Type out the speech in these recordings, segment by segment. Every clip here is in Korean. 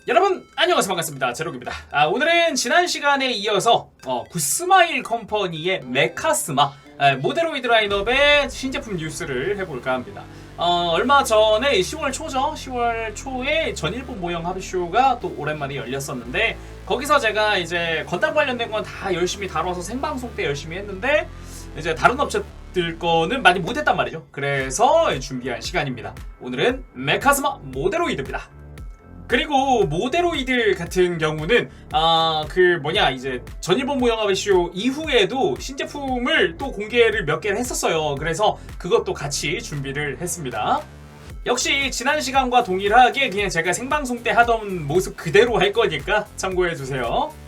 여러분 안녕하세요, 반갑습니다. 제로입니다. 오늘은 지난 시간에 이어서 굿스마일 컴퍼니의 메카스마 모데로이드 라인업의 신제품 뉴스를 해볼까 합니다. 얼마 전에 10월 초죠. 10월 초에 전일본 모형 합쇼가 또 오랜만에 열렸었는데, 거기서 제가 이제 건담 관련된 건 다 열심히 다뤄서 생방송 때 열심히 했는데, 이제 다른 업체들 거는 많이 못했단 말이죠. 그래서 준비한 시간입니다. 오늘은 메카스마 모데로이드입니다. 그리고 모데로이드 같은 경우는 이제 전일본 모형합쇼 이후에도 신제품을 또 공개를 몇 개를 했었어요. 그래서 그것도 같이 준비를 했습니다. 역시 지난 시간과 동일하게 그냥 제가 생방송 때 하던 모습 그대로 할 거니까 참고해주세요.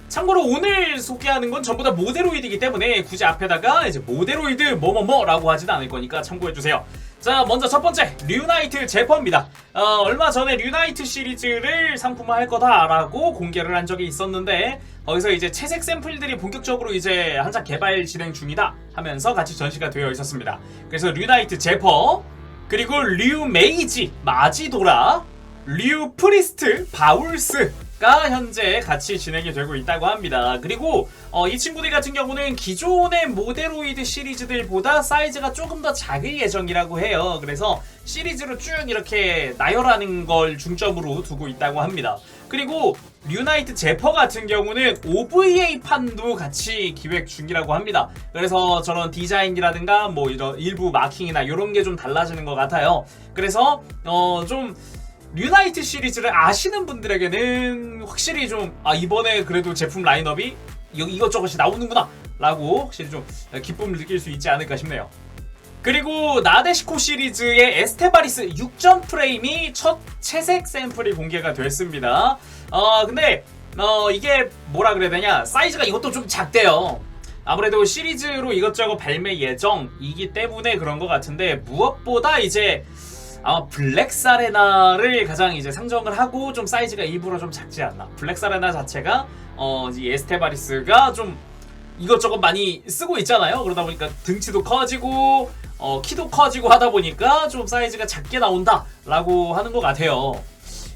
참고로 오늘 소개하는 건 전부 다 모데로이드이기 때문에 굳이 앞에다가 이제 모데로이드 뭐뭐뭐라고 하지는 않을 거니까 참고해주세요. 자, 먼저 첫 번째 류나이트 제퍼입니다. 얼마 전에 류나이트 시리즈를 상품화할 거다라고 공개를 한 적이 있었는데, 거기서 이제 채색 샘플들이 본격적으로 이제 한창 개발 진행 중이다 하면서 같이 전시가 되어 있었습니다. 그래서 류나이트 제퍼, 그리고 류 메이지 마지도라, 류 프리스트 바울스가 현재 같이 진행이 되고 있다고 합니다. 그리고 이 친구들 같은 경우는 기존의 모데로이드 시리즈들보다 사이즈가 조금 더 작을 예정이라고 해요. 그래서 시리즈로 쭉 이렇게 나열하는 걸 중점으로 두고 있다고 합니다. 그리고 류나이트 제퍼 같은 경우는 OVA판도 같이 기획 중이라고 합니다. 그래서 저런 디자인이라든가 뭐 이런 일부 마킹이나 이런 게 좀 달라지는 것 같아요. 그래서 좀 류나이트 시리즈를 아시는 분들에게는 확실히 좀 이번에 그래도 제품 라인업이 이것저것이 나오는구나 라고 확실히 좀 기쁨을 느낄 수 있지 않을까 싶네요. 그리고 나데시코 시리즈의 에스테바리스 6점 프레임이 첫 채색 샘플이 공개가 됐습니다. 근데 이게 뭐라 그래야 되냐, 사이즈가 이것도 좀 작대요. 아무래도 시리즈로 이것저것 발매 예정이기 때문에 그런 것 같은데, 무엇보다 이제 아마 블랙사레나를 가장 이제 상정을 하고 좀 사이즈가 일부러 좀 작지 않나. 블랙사레나 자체가 이 에스테바리스가 좀 이것저것 많이 쓰고 있잖아요. 그러다 보니까 등치도 커지고 키도 커지고 하다 보니까 좀 사이즈가 작게 나온다 라고 하는 것 같아요.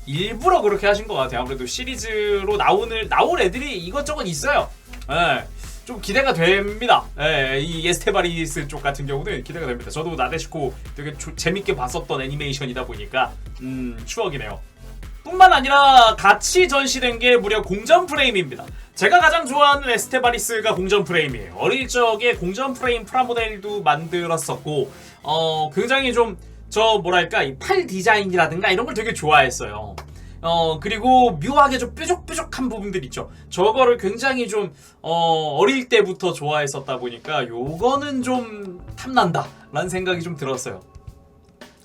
일부러 그렇게 하신 것 같아요. 아무래도 시리즈로 나올 애들이 이것저것 있어요. 좀 기대가 됩니다. 이 에스테바리스 쪽 같은 경우는 기대가 됩니다. 저도 나데시코 되게 재밌게 봤었던 애니메이션이다 보니까 추억이네요. 뿐만 아니라 같이 전시된 게 무려 공전 프레임입니다. 제가 가장 좋아하는 에스테바리스가 공전 프레임이에요. 어릴 적에 공전 프레임 프라모델도 만들었었고, 굉장히 좀 이 팔 디자인이라든가 이런 걸 되게 좋아했어요. 그리고 묘하게 좀 뾰족뾰족한 부분들 있죠. 저거를 굉장히 좀 어릴 때부터 좋아했었다 보니까 요거는 좀 탐난다 라는 생각이 좀 들었어요.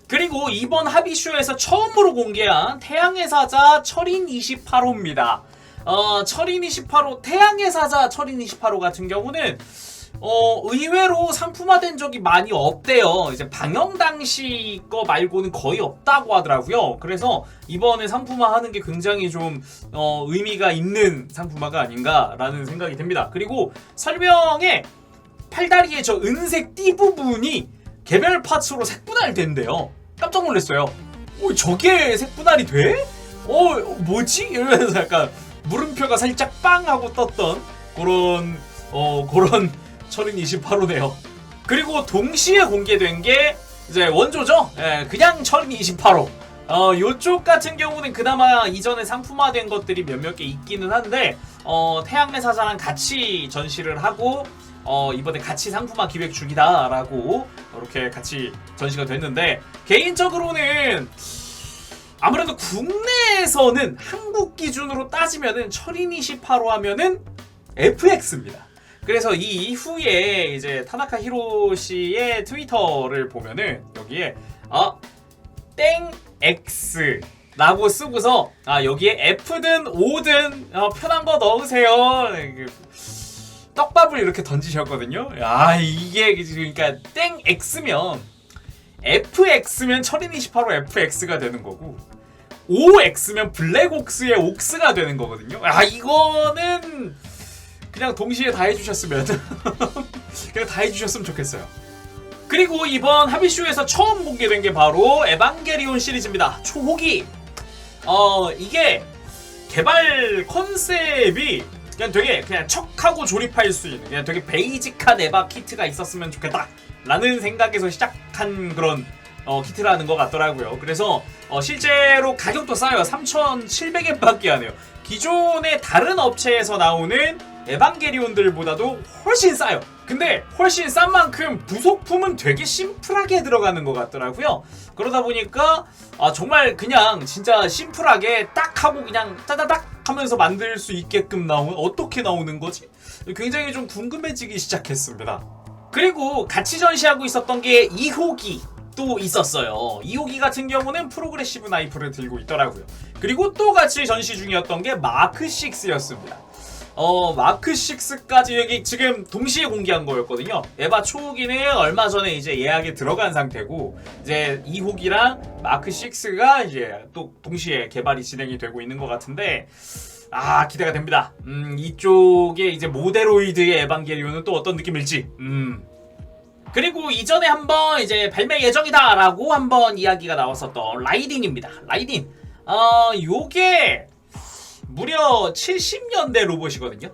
그리고 이번 합의쇼에서 처음으로 공개한 태양의 사자 철인 28호입니다. 철인 28호, 태양의 사자 철인 28호 같은 경우는 의외로 상품화된 적이 많이 없대요. 이제 방영 당시 거 말고는 거의 없다고 하더라고요. 그래서 이번에 상품화하는 게 굉장히 좀 의미가 있는 상품화가 아닌가라는 생각이 듭니다. 그리고 설명에 팔다리의 저 은색 띠 부분이 개별 파츠로 색분할된대요. 깜짝 놀랐어요. 저게 색분할이 돼? 뭐지? 이러면서 약간 물음표가 살짝 빵 하고 떴던 그런 철인 28호네요. 그리고 동시에 공개된 게 이제 원조죠. 그냥 철인 28호. 요쪽 같은 경우는 그나마 이전에 상품화된 것들이 몇몇 개 있기는 한데, 태양의 사자랑 같이 전시를 하고 이번에 같이 상품화 기획 중이다라고 이렇게 같이 전시가 됐는데, 개인적으로는 아무래도 국내에서는 한국 기준으로 따지면은 철인 28호 하면은 FX입니다. 그래서 이 이후에 이제 타나카 히로시의 트위터를 보면은 여기에 땡 X라고 쓰고서 여기에 F든 O든 편한 거 넣으세요. 떡밥을 이렇게 던지셨거든요. 이게 그러니까 땡 X면 FX면 철인 28호 FX가 되는 거고, OX면 블랙옥스의 옥스가 되는 거거든요. 이거는 그냥 동시에 다 해주셨으면 그냥 다 해주셨으면 좋겠어요. 그리고 이번 합의쇼에서 처음 공개된 게 바로 에반게리온 시리즈입니다. 초호기. 이게 개발 컨셉이 그냥 되게 그냥 척하고 조립할 수 있는 그냥 되게 베이직한 에바 키트가 있었으면 좋겠다 라는 생각에서 시작한 그런 키트라는 것 같더라고요. 그래서 실제로 가격도 싸요. 3,700엔 밖에 안 해요. 기존의 다른 업체에서 나오는 에반게리온들보다도 훨씬 싸요. 근데 훨씬 싼 만큼 부속품은 되게 심플하게 들어가는 것 같더라고요. 그러다 보니까 정말 그냥 진짜 심플하게 딱 하고 그냥 따다닥 하면서 만들 수 있게끔 어떻게 나오는 거지? 굉장히 좀 궁금해지기 시작했습니다. 그리고 같이 전시하고 있었던 게 2호기 또 있었어요. 2호기 같은 경우는 프로그레시브 나이프를 들고 있더라고요. 그리고 또 같이 전시 중이었던 게 마크 6였습니다. 마크 6까지 여기 지금 동시에 공개한 거였거든요. 에바 초호기는 얼마 전에 이제 예약에 들어간 상태고 이제 2호기랑 마크 6가 이제 또 동시에 개발이 진행이 되고 있는 것 같은데 기대가 됩니다. 이쪽에 이제 모데로이드의 에반게리온은 또 어떤 느낌일지. 그리고 이전에 한번 이제 발매 예정이다라고 한번 이야기가 나왔었던 라이딘입니다. 라이딘. 요게 무려 70년대 로봇이거든요.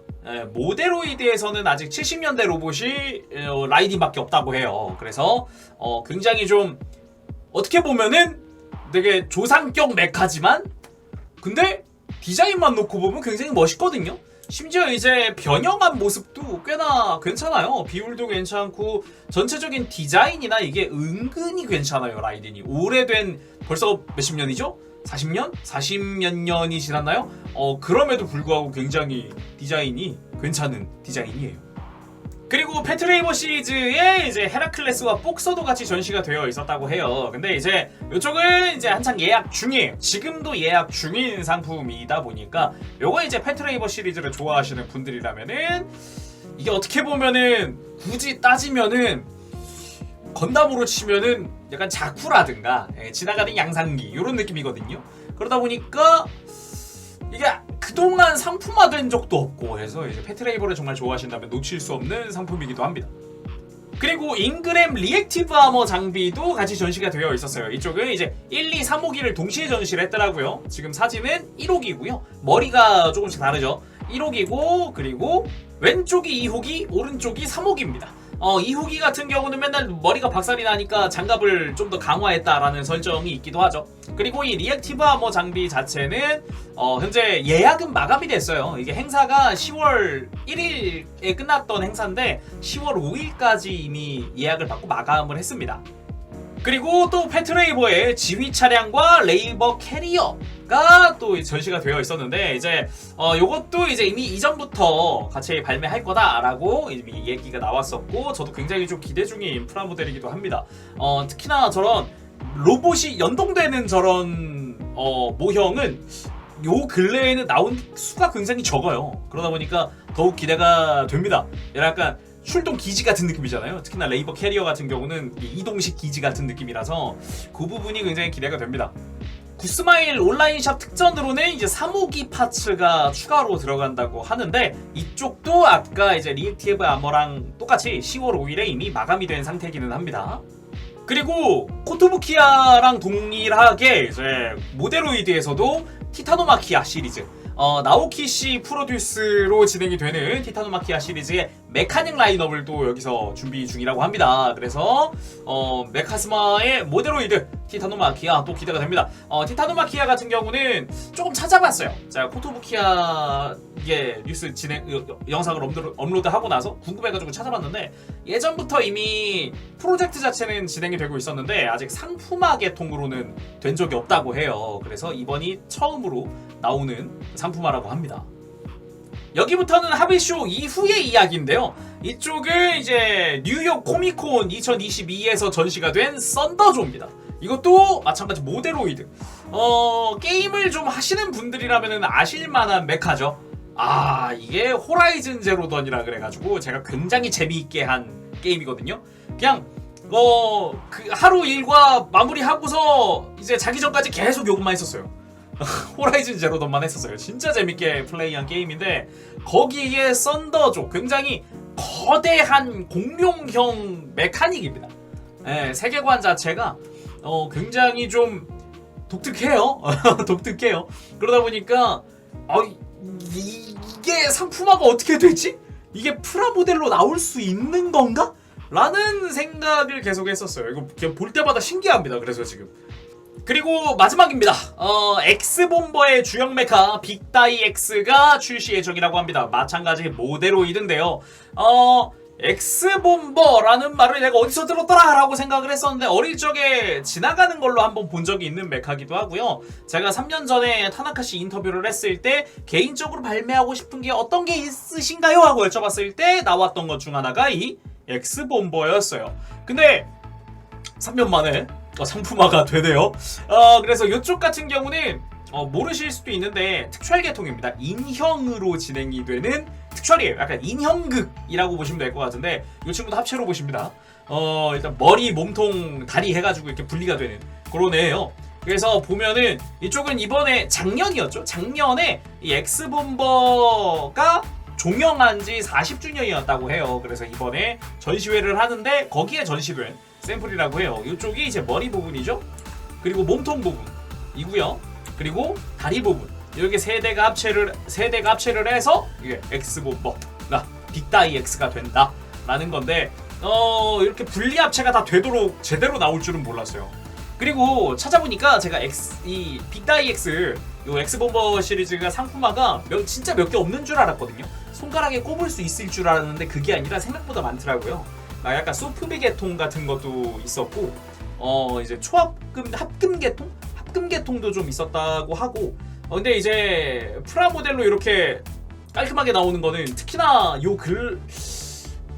모데로이드에서는 아직 70년대 로봇이 라이딘밖에 없다고 해요. 그래서 굉장히 좀 어떻게 보면은 되게 조상격 메카지만 근데 디자인만 놓고 보면 굉장히 멋있거든요. 심지어 이제 변형한 모습도 꽤나 괜찮아요. 비율도 괜찮고 전체적인 디자인이나 이게 은근히 괜찮아요. 라이딘이 오래된 벌써 몇십 년이죠? 40년? 40몇 년이 지났나요? 그럼에도 불구하고 굉장히 디자인이 괜찮은 디자인이에요. 그리고 패트레이버 시리즈에 이제 헤라클레스와 폭서도 같이 전시가 되어 있었다고 해요. 근데 이제 이쪽은 이제 한창 예약 중이에요. 지금도 예약 중인 상품이다 보니까 요거 이제 패트레이버 시리즈를 좋아하시는 분들이라면은 이게 어떻게 보면은 굳이 따지면은 건담으로 치면은 약간 자쿠라든가 지나가는 양상기 이런 느낌이거든요. 그러다 보니까 이게 그동안 상품화된 적도 없고 해서 이제 패트레이버를 정말 좋아하신다면 놓칠 수 없는 상품이기도 합니다. 그리고 잉그램 리액티브 아머 장비도 같이 전시가 되어 있었어요. 이쪽은 이제 1, 2, 3호기를 동시에 전시를 했더라고요. 지금 사진은 1호기고요. 머리가 조금씩 다르죠. 1호기고 그리고 왼쪽이 2호기, 오른쪽이 3호기입니다. 2호기 같은 경우는 맨날 머리가 박살이 나니까 장갑을 좀 더 강화했다라는 설정이 있기도 하죠. 그리고 이 리액티브 아머 장비 자체는 현재 예약은 마감이 됐어요. 이게 행사가 10월 1일에 끝났던 행사인데 10월 5일까지 이미 예약을 받고 마감을 했습니다. 그리고 또 패트레이버의 지휘 차량과 레이버 캐리어가 또 전시가 되어 있었는데 이제 요것도 이제 이미 이전부터 같이 발매할 거다라고 이미 얘기가 나왔었고 저도 굉장히 좀 기대 중인 프라모델이기도 합니다. 특히나 저런 로봇이 연동되는 저런 모형은 요 근래에는 나온 수가 굉장히 적어요. 그러다 보니까 더욱 기대가 됩니다. 약간 출동 기지 같은 느낌이잖아요. 특히나 레이버 캐리어 같은 경우는 이동식 기지 같은 느낌이라서 그 부분이 굉장히 기대가 됩니다. 구스마일 온라인샵 특전으로는 이제 3호기 파츠가 추가로 들어간다고 하는데 이쪽도 아까 이제 리액티브 아머랑 똑같이 10월 5일에 이미 마감이 된 상태이기는 합니다. 그리고 코토부키아랑 동일하게 이제 모데로이드에서도 티타노마키아 시리즈 나오키씨 프로듀스로 진행이 되는 티타노마키아 시리즈의 메카닉 라인업을 또 여기서 준비 중이라고 합니다. 그래서 메카스마의 모데로이드 티타노마키아 또 기대가 됩니다. 티타노마키아 같은 경우는 조금 찾아봤어요. 자, 코토부키아 이게 뉴스 영상을 업로드하고 나서 궁금해가지고 찾아봤는데 예전부터 이미 프로젝트 자체는 진행이 되고 있었는데 아직 상품화 계통으로는 된 적이 없다고 해요. 그래서 이번이 처음으로 나오는 상품화라고 합니다. 여기부터는 합의쇼 이후의 이야기인데요. 이쪽은 이제 뉴욕 코미콘 2022에서 전시가 된 썬더조입니다. 이것도 마찬가지 모데로이드. 게임을 좀 하시는 분들이라면 아실만한 메카죠. 이게 호라이즌 제로던이라 그래가지고 제가 굉장히 재미있게 한 게임이거든요. 그냥 그 하루 일과 마무리하고서 이제 자기 전까지 계속 요것만 했었어요. 호라이즌 제로던만 했었어요. 진짜 재밌게 플레이한 게임인데 거기에 썬더조 굉장히 거대한 공룡형 메카닉입니다. 세계관 자체가 굉장히 좀 독특해요. 독특해요. 그러다 보니까 이게 상품화가 어떻게 되지? 이게 프라모델로 나올 수 있는 건가? 라는 생각을 계속 했었어요. 이거 그냥 볼 때마다 신기합니다. 그래서 지금. 그리고 마지막입니다. 엑스본버의 주력 메카 빅다이 X가 출시 예정이라고 합니다. 마찬가지 모데로이드인데요. 엑스본버라는 말을 내가 어디서 들었더라 라고 생각을 했었는데 어릴 적에 지나가는 걸로 한번 본 적이 있는 메카기도 하고요. 제가 3년 전에 타나카시 인터뷰를 했을 때 개인적으로 발매하고 싶은 게 어떤 게 있으신가요? 하고 여쭤봤을 때 나왔던 것 중 하나가 이 엑스본버였어요. 근데 3년 만에 상품화가 되네요. 그래서 이쪽 같은 경우는 모르실 수도 있는데 특촬 계통입니다. 인형으로 진행이 되는 특촬이에요. 약간 인형극이라고 보시면 될 것 같은데 이 친구도 합체로 보십니다. 일단 머리, 몸통, 다리 해가지고 이렇게 분리가 되는 그런 애예요. 그래서 보면은 이쪽은 이번에 작년이었죠. 작년에 이 엑스본버가 종영한 지 40주년이었다고 해요. 그래서 이번에 전시회를 하는데 거기에 전시된 샘플이라고 해요. 이쪽이 이제 머리 부분이죠. 그리고 몸통 부분이고요. 그리고 다리 부분. 이렇게 세 대가 합체를 해서 이게 엑스본버가 빅다이 X가 된다라는 건데 이렇게 분리 합체가 다 되도록 제대로 나올 줄은 몰랐어요. 그리고 찾아보니까 제가 이 빅다이 X 요 엑스본버 시리즈가 상품화가 진짜 몇 개 없는 줄 알았거든요. 손가락에 꼽을 수 있을 줄 알았는데 그게 아니라 생각보다 많더라고요. 약간 소프비 계통 같은 것도 있었고 이제 합금 계통도 좀 있었다고 하고 근데 이제 프라모델로 이렇게 깔끔하게 나오는 거는 특히나 요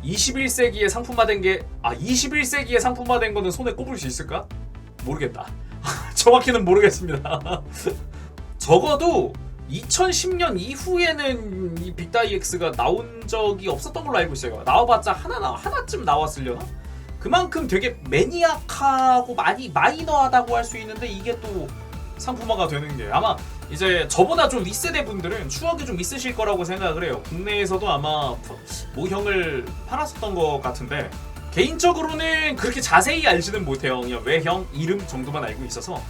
21세기에 상품화된 게 21세기에 상품화된 거는 손에 꼽을 수 있을까? 모르겠다. 정확히는 모르겠습니다. 적어도 2010년 이후에는 이 빅다이 X가 나온 적이 없었던 걸로 알고 있어요. 나와봤자 하나쯤 나왔으려나? 그만큼 되게 매니악하고 많이 마이너하다고 할 수 있는데 이게 또 상품화가 되는 게 아마 이제 저보다 좀 윗세대 분들은 추억이 좀 있으실 거라고 생각을 해요. 국내에서도 아마 모형을 팔았었던 것 같은데 개인적으로는 그렇게 자세히 알지는 못해요. 그냥 외형, 이름 정도만 알고 있어서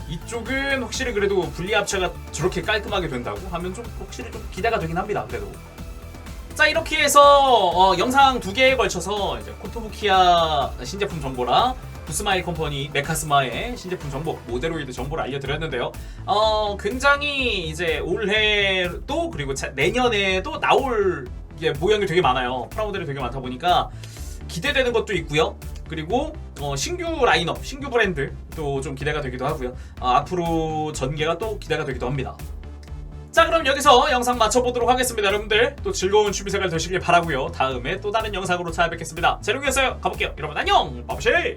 이쪽은 확실히 그래도 분리합체가 저렇게 깔끔하게 된다고 하면 좀 확실히 좀 기대가 되긴 합니다. 그래도 자 이렇게 해서 영상 2개에 걸쳐서 이제 코토부키야 신제품 정보랑 구스마일 컴퍼니 메카스마의 신제품 정보, 모데로이드 정보를 알려드렸는데요. 굉장히 이제 올해도 그리고 내년에도 나올 모형이 되게 많아요. 프라모델이 되게 많다 보니까 기대되는 것도 있고요. 그리고 신규 라인업, 신규 브랜드도 좀 기대가 되기도 하고요. 앞으로 전개가 또 기대가 되기도 합니다. 자 그럼 여기서 영상 마쳐보도록 하겠습니다. 여러분들 또 즐거운 취미생활 되시길 바라고요. 다음에 또 다른 영상으로 찾아뵙겠습니다. 제롱이었어요. 가볼게요. 여러분 안녕. 바보쉐.